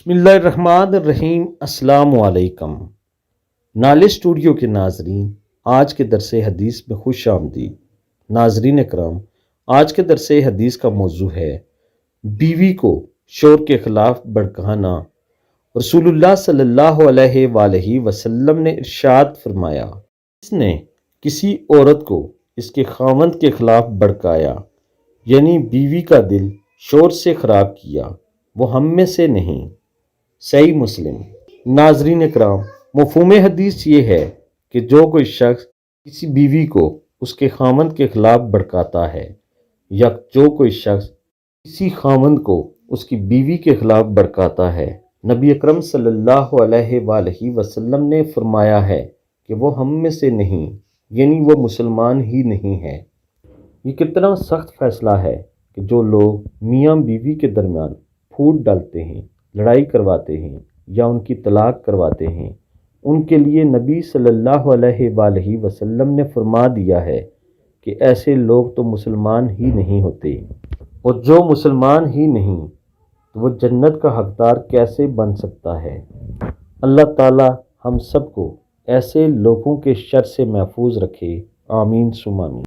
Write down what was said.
بسم اللہ الرحمن الرحیم۔ السلام علیکم نالج اسٹوڈیو کے ناظرین، آج کے درس حدیث میں خوش آمدید۔ ناظرین اکرام، آج کے درس حدیث کا موضوع ہے بیوی کو شوہر کے خلاف بھڑکانا۔ رسول اللہ صلی اللہ علیہ وآلہ وسلم نے ارشاد فرمایا، جس نے کسی عورت کو اس کے خاوند کے خلاف بھڑکایا، یعنی بیوی کا دل شوہر سے خراب کیا، وہ ہم میں سے نہیں۔ صحیح مسلم۔ ناظرین اکرام، مفہوم حدیث یہ ہے کہ جو کوئی شخص کسی بیوی کو اس کے خاوند کے خلاف بھڑکاتا ہے، یا جو کوئی شخص کسی خاوند کو اس کی بیوی کے خلاف بھڑکاتا ہے، نبی اکرم صلی اللہ علیہ وآلہ وسلم نے فرمایا ہے کہ وہ ہم میں سے نہیں، یعنی وہ مسلمان ہی نہیں ہے۔ یہ کتنا سخت فیصلہ ہے کہ جو لوگ میاں بیوی کے درمیان پھوٹ ڈالتے ہیں، لڑائی کرواتے ہیں یا ان کی طلاق کرواتے ہیں، ان کے لیے نبی صلی اللہ علیہ وآلہ وسلم نے فرما دیا ہے کہ ایسے لوگ تو مسلمان ہی نہیں ہوتے، اور جو مسلمان ہی نہیں تو وہ جنت کا حقدار کیسے بن سکتا ہے۔ اللہ تعالی ہم سب کو ایسے لوگوں کے شر سے محفوظ رکھے، آمین ثم آمین۔